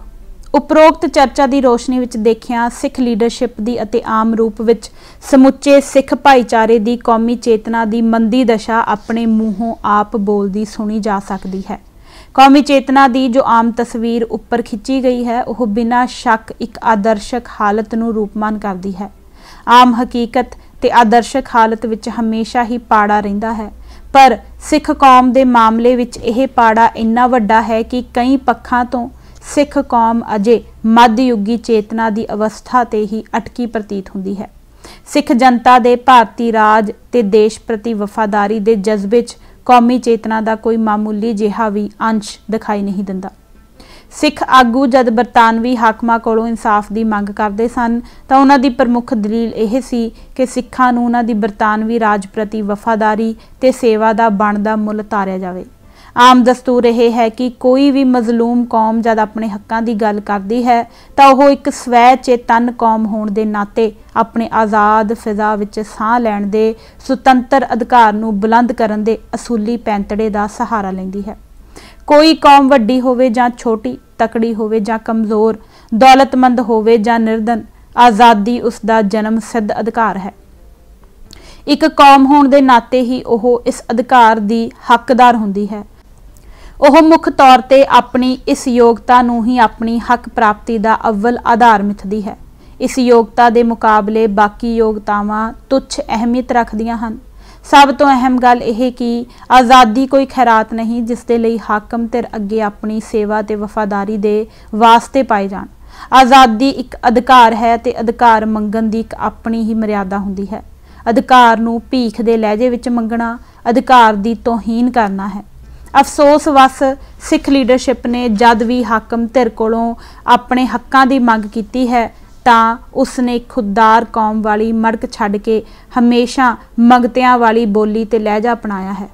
उपरोक्त चर्चा की रोशनी विच देखिया सिख लीडरशिप की अते आम रूप विच समुचे सिख भाईचारे की कौमी चेतना की मंदी दशा अपने मूहों आप बोलती सुनी जा सकती है। कौमी चेतना की जो आम तस्वीर उपर खिंची गई है वह बिना शक एक आदर्शक हालत नूं रूपमान करती है। आम हकीकत ते आदर्शक हालत विच हमेशा ही पाड़ा रहिंदा है, पर सिख कौम के मामले विच यह पाड़ा इन्ना वड्डा है कि कई पक्षां तो सिख कौम अजे मध्ययुगी चेतना की अवस्था ते ही अटकी प्रतीत हुंदी है। सिख जनता के भारतीय राज ते देश प्रति वफादारी के जज्बे च कौमी चेतना का कोई मामूली जिहा भी अंश दिखाई नहीं दिंदा। सिख आगू जद बरतानवी हाकमां कोलों इंसाफ की मंग करते सन तां उन्हां दी प्रमुख दलील यह सी कि सिखां नूं उन्हां दी बरतानवी राज प्रति वफादारी ते सेवा का बनदा मुल तारिया जावे। आम दस्तूर यह है कि कोई भी मजलूम कौम जब अपने हकों की गल करती है तो वह एक स्वै चेतन कौम होने के नाते अपने आज़ाद फिजा विच साह लैण दे सुतंत्र अधिकार नूं बुलंद करन दे असूली पैंतड़े का सहारा लैंदी है। कोई कौम वड्डी होवे जां छोटी, तकड़ी होवे जां कमज़ोर, दौलतमंद होवे जां निर्धन, आज़ादी उसका जन्म सिद्ध अधिकार है। एक कौम होने के नाते ही वह इस अधिकार की हकदार हुंदी है। वह मुख तौर पर अपनी इस योग्यता नूं ही अपनी हक प्राप्ति का अव्वल आधार मिथदी है। इस योग्यता के मुकाबले बाकी योग्यतावां तुच्छ अहमियत रखदियां हन। सब तो अहम गल यह कि आज़ादी कोई खैरात नहीं जिसके लिए हाकम धिर अगे अपनी सेवा ते वफादारी दे वास्ते पाए जाण। आज़ादी एक अधिकार है ते अधिकार मंगण की एक अपनी ही मर्यादा हुंदी है। अधिकार नूं भीख दे लहजे विच मंगना अधिकार की तौहीन करना है। अफसोस वस सिख लीडरशिप ने जद भी हाकम धिर कोलों अपने हकों की मंग की है तां उसने खुददार कौम वाली मड़क छड्ड के हमेशा मंगतियां वाली बोली ते लहजा अपनाया है।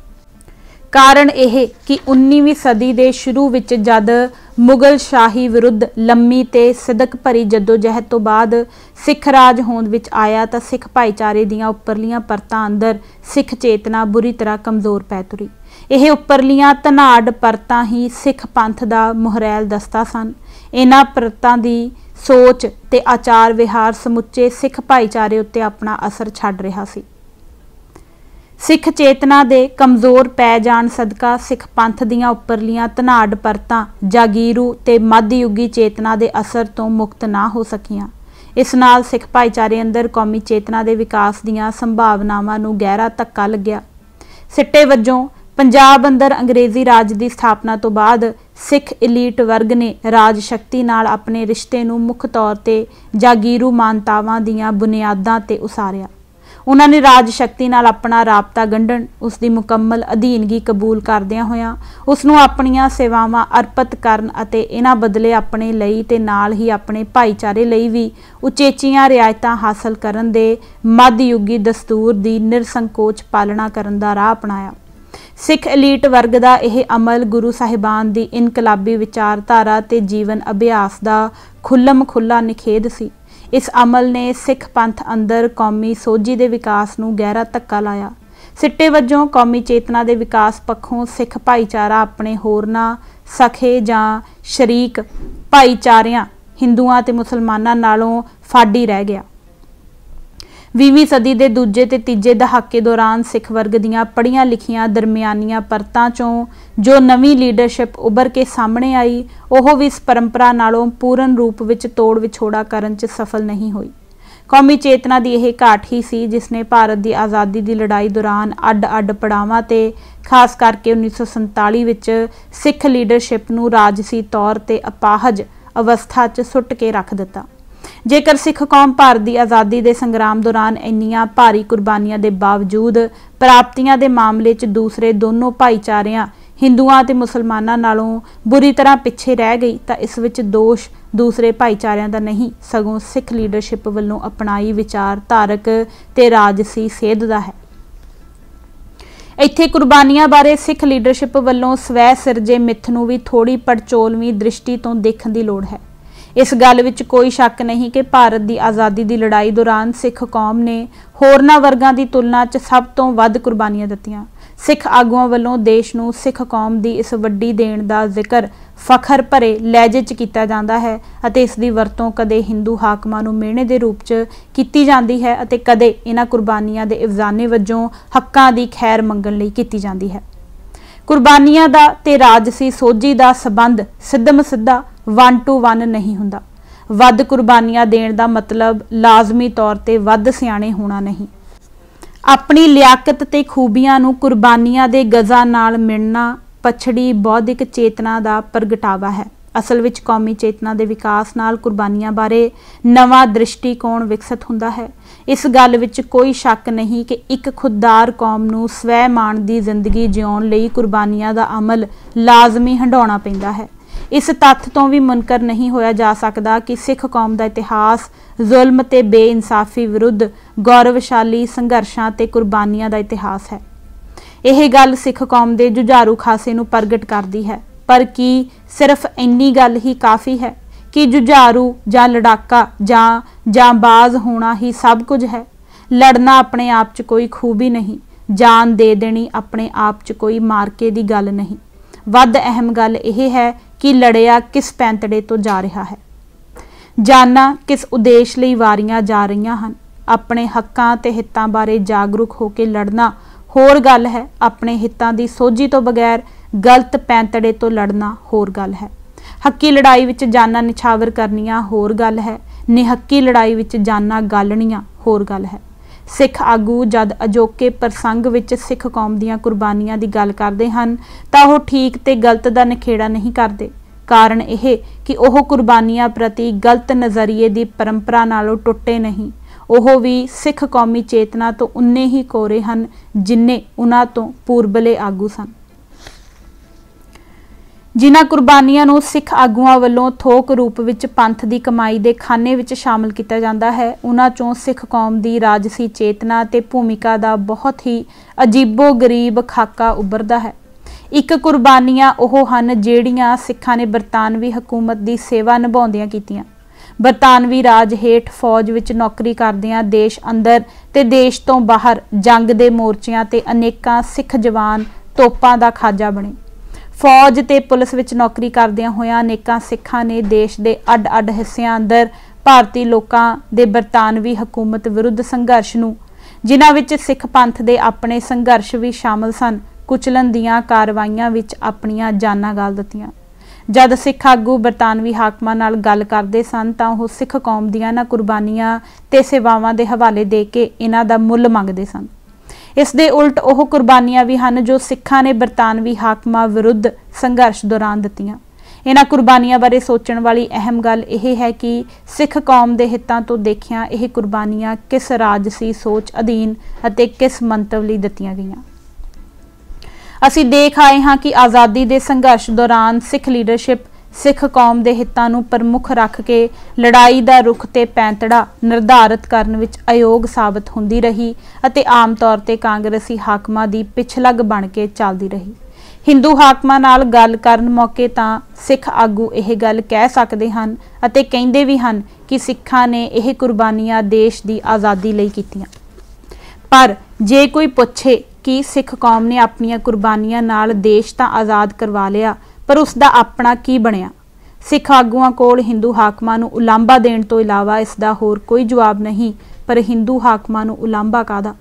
कारण यह कि 19वीं सदी के शुरू विच जद मुगल शाही विरुद्ध लम्मी ते सिदक भरी जद्दोजहद तो बाद सिख राज होंद विच आया तां सिख भाईचारे दीयां उपरलियां परतां अंदर सिख चेतना बुरी तरह कमज़ोर पै तुरी। यह उपरलियां धनाड़ परतां ही सिख पंथ का मुहरैल दस्ता सन। इन्हां परतां दी सोच ते आचार विहार समुचे सिख भाईचारे उत्ते अपना असर छड्ड रहा सी। सिख चेतना दे कमज़ोर पै जाण सदका सिख पंथ दीयां उपरलियां धनाड़ परतां जागीरू ते मध्ययुगी चेतना दे असर तो मुक्त ना हो सकियां। इस नाल सिख भाईचारे अंदर कौमी चेतना दे विकास दीयां संभावनावां नूं गहरा धक्का लग्या। सिट्टे वजों पंजाब अंदर अंग्रेजी राज की स्थापना तो बाद सिख इलीट वर्ग ने राज शक्ति नाल अपने रिश्ते नूं मुख तौर पर जागीरू मानतावां दीयां बुनियादां ते उसारिया। उन्हां ने राज शक्ति नाल अपना राबता गंढण, उसकी मुकम्मल अधीनगी कबूल करदियां होइयां उस नूं अपणीਆਂ सेवावां अर्पित करन अते इन्हां बदले अपने लई ते नाल ही अपने भाईचारे लई भी उचेचियां रियायतां हासिल करन दे मध्ययुगी दस्तूर दी निरसंकोच पालना करन दा राह अपनाया। सिख एलीट वर्ग का यह अमल गुरु साहिबान की इनकलाबी विचारधारा ते जीवन अभ्यास का खुल्लम खुल्ला निखेध सी। इस अमल ने सिख पंथ अंदर कौमी सोझी के विकास नूं गहरा धक्का लाया। सिट्टे वजों कौमी चेतना के विकास पक्षों सिख भाईचारा अपने होरना सखे जां शरीक भाईचारियां हिंदुआं ते मुसलमानां नालों फाडी रह गया। 20वीं सदी के दूजे ते तीजे दहाके दौरान सिख वर्ग दीयां पढ़ियां लिखियां दरमियानियां परतां चों जो नवीं लीडरशिप उभर के सामने आई, ओह भी इस परंपरा नालों पूर्ण रूप विच तोड़ विछोड़ा करन च सफल नहीं हुई। कौमी चेतना की यह घाट ही सी जिसने भारत की आज़ादी की लड़ाई दौरान अड अड पड़ावां ते खास करके 1947 विच सिख लीडरशिप नूं राजसी तौर ते अपाहज अवस्था च सुट के रख दिता। जेकर सिख कौम भारत की आज़ादी के संग्राम दौरान इन्नियां भारी कुर्बानियां के बावजूद प्राप्तियां के मामले च दूसरे दोनों भाईचारियां हिंदुआं ते मुसलमानां नालों बुरी तरह पिछे रह गई, तो इस विच दोष दूसरे भाईचारियां दा नहीं सगों सिख लीडरशिप वल्लों अपनाई विचारधारक ते राजसी सेध दा है। इत्थे कुर्बानियां बारे सिख लीडरशिप वल्लों स्वै सिरजे मिथ नूं भी थोड़ी पड़चोलवीं दृष्टि तो देखण दी लोड़ है। इस गल विच कोई शक नहीं कि भारत की आज़ादी की लड़ाई दौरान सिख कौम ने होरनां वर्गां की तुलना च सब तो वध कुर्बानियां दित्तियां। सिख आगुआं वल्लों देश नूं सिख कौम की इस वड्डी देण दा जिक्र फखर भरे लहजे च कीता जांदा है अते इस दी वरतों कदे हिंदू हाकमां नूं मिहणे दे रूप च कीती जांदी है अते कदे इन्हां कुर्बानियां दे इवजाने वजों हक्कां दी खैर मंगण लई कीती जांदी है। कुर्बानियां दा ते राजसी सोझी दा संबंध सिद्धम सिद्धा 1 to 1 नहीं हुंदा। वध कुर्बानियां देण दा मतलब लाजमी तौर ते वध सियाणे होना नहीं। अपनी लियाकत ते खूबियां नूं कुर्बानियां दे गज़ा नाल मिलना पछड़ी बौद्धिक चेतना दा प्रगटावा है। असल विच कौमी चेतना दे विकास नाल कुर्बानियां बारे नवां दृष्टिकोण विकसित हुंदा है। इस गल विच कोई शक नहीं कि एक खुददार कौम नूं स्वैमान दी जिंदगी जिउण लई कुर्बानियां दा अमल लाजमी हंडाउणा पैंदा है। इस तत्थ तो भी मुनकर नहीं होया जा सकता कि सिख कौम का इतिहास जुल्म ते बेइंसाफी विरुद्ध गौरवशाली संघर्षां ते कुर्बानियां का इतिहास है। यह गल सिख कौम के जुझारू खासे नूं प्रगट करती है, पर की सिर्फ इन्नी गल ही काफ़ी है कि जुझारू जां लड़ाका जां जांबाज होना ही सब कुछ है? लड़ना अपने आप च कोई खूबी नहीं, जान दे देनी अपने आप च कोई मार्के की गल नहीं। वध अहम गल यह है कि लड़िया किस पैंतड़े तो जा रहा है, जाना किस उद्देश लई वारियां जा रहीआं हन। अपने हक्कां ते हितां बारे जागरूक होकर लड़ना होर गल है, अपने हितां दी सोझी तो बगैर गलत पैंतड़े तो लड़ना होर गल है। हक्की लड़ाई विच जाना निछावर करनियां होर गल है, निहक्की लड़ाई विच जाना गालणियां होर गल है। सिख आगू जद अजोके प्रसंग विच सिख कौम दीयां कुर्बानियां दी गल करदे हन तां ओह ठीक ते गलत दा नखेड़ा नहीं करदे। कारण यह कि ओह कुर्बानियां प्रति गलत नज़रिए दी परंपरा नालों टुटे नहीं, ओह भी सिख कौमी चेतना तो उन्ने ही कोरे हन जिन्ने उन्हां तो पूर्वले आगू सन। जिन्हां कुर्बानियां नूं सिख आगूआं वल्लों थोक रूप विच पंथ दी कमाई दे खाने विच शामिल किया जाता है, उन्हां चों सिख कौम दी राजसी चेतना ते भूमिका दा बहुत ही अजीबो गरीब खाका उभरदा है। एक कुर्बानियां ओह हन जिहड़ियां सिखां ने बरतानवी हुकूमत दी सेवा निभाउंदियां कीतियां। बरतानवी राज हेठ फौज विच नौकरी करदियां देश अंदर ते देश तो बाहर जंग दे मोर्चियां ते अनेकां सिख जवान तोपां दा खाजा बने। फौज ते पुलिस विच नौकरी करदियां होइयां अनेकां सिखां ने देश दे अड अड हिस्सियां अंदर भारती लोकां दे बरतानवी हुकूमत विरुद्ध संघर्ष नूं, जिन्हां विच सिख पंथ दे अपने संघर्ष भी शामिल सन, कुचलन दीयां कार्रवाइयां विच अपणीआं जानां गाल दित्तियां। जद सिख आगू बरतानवी हाकमां नाल गल करदे सन तां ओह सिख कौम दीयां इन्हां कुर्बानियां ते सेवावां दे हवाले दे के इन्हां दा मुੱਲ मंगदे सन। इस दे उल्ट ओह कुर्बानियां भी हन जो सिखां ने बरतानवी हाकमां विरुद्ध संघर्ष दौरान दित्तियां। इन्हां कुर्बानियां बारे सोचण वाली अहम गल यह है कि सिख कौम के हितां तो देखिया यह कुर्बानियां किस राजसी सोच अधीन अते किस मंतव लई दित्तियां गईयां। असीं देख आए हां कि आज़ादी के संघर्ष दौरान सिख लीडरशिप सिख कौम के हितां नूं प्रमुख रख के लड़ाई का रुख ते पैंतड़ा निर्धारित करन विच अयोग साबित हुंदी रही अते आम तौर ते कांग्रेसी हाकमां दी पिछलग बन के चलदी रही। हिंदू हाकमां नाल गल करन मौके तां सिख आगू यह गल कह सकदे हन अते कहिंदे भी हन कि सिखां ने यह कुर्बानियां देश की आज़ादी लई कीतियां। पर जे कोई पुछे कि सिख कौम ने अपनियां कुर्बानियां नाल देश तां आज़ाद करवा लिया पर उसका अपना की बनिया, सिख आगूआं कोल हिंदू हाकमां नूं उलांभा देण तो इलावा इसका होर कोई जवाब नहीं। पर हिंदू हाकमां नूं उलांभा काहदा?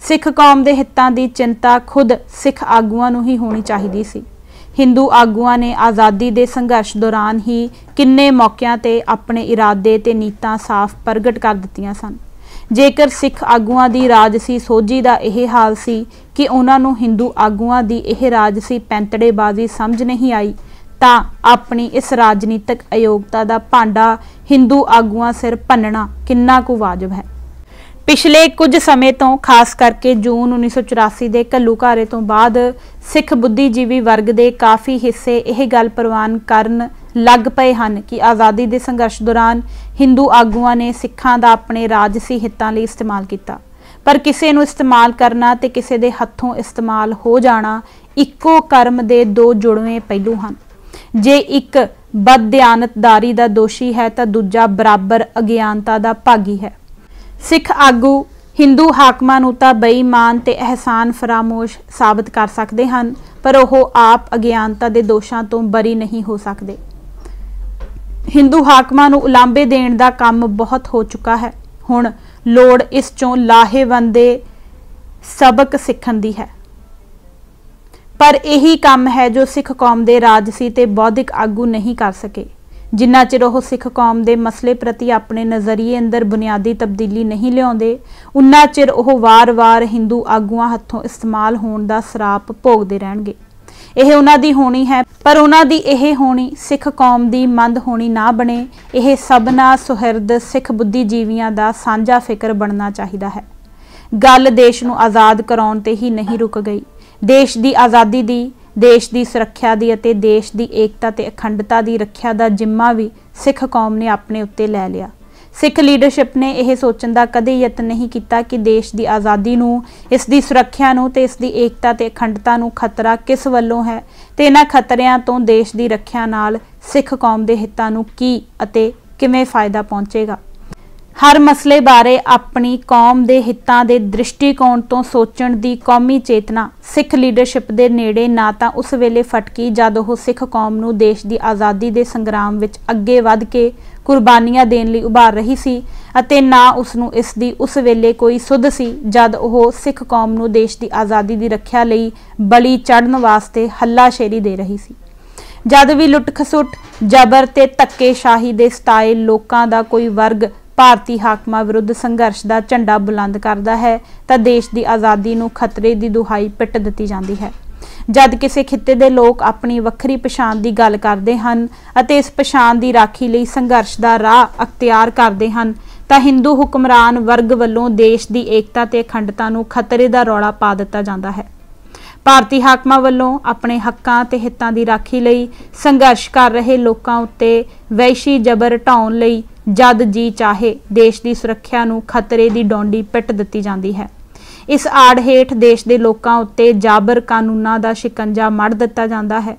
सिख कौम के हितां दी चिंता खुद सिख आगूआं नूं ही होनी चाहिदी सी। हिंदू आगूआं ने आज़ादी के संघर्ष दौरान ही किन्ने मौकिਆਂ ते अपने इरादे ते नीतां साफ प्रगट कर दित्तियां सन। जेकर सिख आगूआं दी राजसी सोझी का यह हाल सी कि उन्हां नूं हिंदू आगूआं दी यह राजसी पैंतड़ेबाजी समझ नहीं आई तां अपनी इस राजनीतिक अयोगता का भांडा हिंदू आगूआं सिर भन्नना किन्ना कुछ वाजिब है। पिछले कुछ समय तो खास करके जून 1984 के घल्लूघारे तो बाद सिख बुद्धिजीवी वर्ग के काफ़ी हिस्से यह गल प्रवान करन लग पे हैं कि आज़ादी के संघर्ष दौरान हिंदू आगूआं ने सिखां दा अपने राजसी हितां लई इस्तेमाल किया। पर किसी नूं इस्तेमाल करना ते किसी दे हत्थों इस्तेमाल हो जाना इक्को कर्म के दो जुड़वें पहलू हैं। जे एक बददियानतदारी का दोषी है तो दूजा बराबर अज्ञानता का भागी है। सिख आगू हिंदू हाकमां नूं तां बेईमान ते एहसान फरामोश साबित कर सकते हैं पर वह आप अज्ञानता के दोषां तो बरी नहीं हो सकते। हिंदू हाकमां नूं उलांभे देण दा काम बहुत हो चुका है, हुण लोड़ इस चों लाहेवंदे सबक सीखण दी है। पर यही काम है जो सिख कौम के राजसी ते बौद्धिक आगू नहीं कर सके। जिन्ना चिर वह सिख कौम के मसले प्रति अपने नज़रिए अंदर बुनियादी तब्दीली नहीं लियाउंदे उन्ना चिर वह वार वार हिंदू आगूआं हत्थों इस्तेमाल होने का सराप भोगते रहणगे। यह उन्हां दी होनी है पर उन्हां दी यह होनी सिख कौम की मंद होनी ना बने। यह सबना सुहिरद सिख बुद्धिजीवियों का साझा फिक्र बनना चाहिए है। गल देश नूं आज़ाद कराउण ते ही नहीं रुक गई। देश की आज़ादी दी, देश की सुरक्षा दी अते देश की एकता ते अखंडता की रखिया का जिम्मा भी सिख कौम ने अपने उत्ते लै लिया। सिख लीडरशिप ने यह सोचण का कदे यतन नहीं किया कि देश की आज़ादी नूं, इसकी सुरक्षा नूं ते इसकी एकता ते अखंडता नूं खतरा किस वल्लों है ते इन्हां खतरियां तो देश की रखिया नाल सिख कौम के हितां नूं की अते किवें फायदा पहुँचेगा। हर मसले बारे अपनी कौम के हितां के दृष्टिकोण तो सोचण की कौमी चेतना सिख लीडरशिप के नेड़े ना तो उस वेले फटकी जद वह सिख कौम नूं देश की आज़ादी के संग्राम विच अगे वध के कुर्बानियां देण लई उभार रही सी अते ना उसनूं इसदी उस वेले कोई सुध सी जद वह सिख कौम नूं देश की आज़ादी की रखिया लई बली चढ़न वास्ते हल्लाशेरी दे रही सी। जद भी लुट खसुट जबर ते धक्केशाही दे सताए लोकां दा कोई वर्ग भारती हाकमां विरुद्ध संघर्ष का झंडा बुलंद करता है तो देश की आज़ादी नूं खतरे की दुहाई पिट दी जाती है। जद किसी खिते के लोग अपनी वक्री पछाण की गल करते हैं अते इस पछाण की राखी लई संघर्ष का राह अख्तियार करते हैं तो हिंदू हुक्मरान वर्ग वालों देश की एकता ते अखंडता नूं खतरे का रौला पा दिता जाता है। भारती हाकमां वालों अपने हक्कां ते हितां की राखी लई संघर्ष कर रहे लोकां उत्ते वैशी जबर ढाउण लई जद जी चाहे देश की सुरक्षा नूं खतरे की डोंडी पिट दी जाती है। इस आड़ हेठ देश के लोकां उत्ते जाबर कानूनां दा शिकंजा मढ़ दिता जाता है।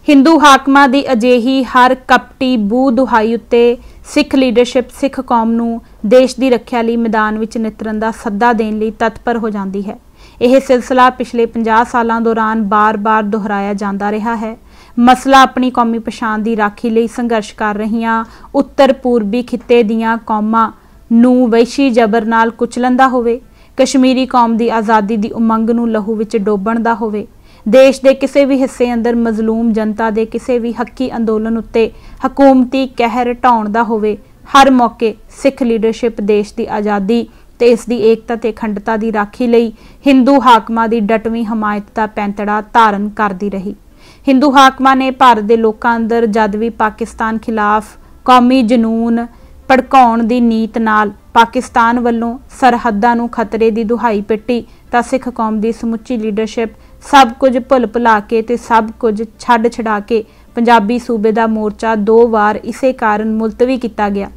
हिंदू हाकमां दी अजिही हर कपटी बूह दुहाई उत्ते सिख लीडरशिप सिख कौम नूं देश की रखिया लई मैदान विच नितरन दा सद्दा देण लई तत्पर हो जाती है। यह सिलसिला पिछले 50 सालों दौरान बार बार दोहराया जाता रहा है। मसला अपनी कौमी पछाण की राखी लई संघर्ष कर रहियां उत्तर पूर्वी खिते दीयां कौमां नूं वैशी जबर नाल कुचलन दा होवे, कश्मीरी कौम की आज़ादी की उमंग नूं लहू विच डोबण दा होवे, देश के किसी भी हिस्से अंदर मजलूम जनता के किसी भी हकी अंदोलन उत्ते हकूमती कहर ढाउण दा होवे, हर मौके सिख लीडरशिप देश की आज़ादी ते इसकी एकता ते अखंडता की राखी लई हिंदू हाकमां की डटवीं हमायत का पैंतड़ा धारण करती रही। हिंदू हाकमां ने भारत के लोगों अंदर जद भी पाकिस्तान खिलाफ कौमी जनून भड़काउण दी नीत नाल पाकिस्तान वल्लों सरहदां नूं खतरे की दुहाई पिट्टी तां सिख कौम की समुची लीडरशिप सब कुछ भुल भुला के ते सब कुछ छड्ड छड़ा के पंजाबी सूबे का मोर्चा 2 वार इसे कारण मुलतवी किया गया।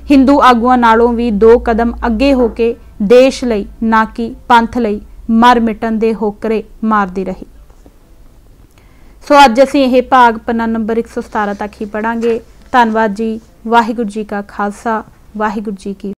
हिंदू आगुआं नालों भी 2 कदम अगे होके देश लई ना कि पंथ लई मर मिटन दे होकरे मारदी रही। सो अज असीं यह भाग पन्ना नंबर 117 तक ही पढ़ांगे। धन्नवाद जी। वाहिगुरू जी का खालसा, वाहिगुरू जी की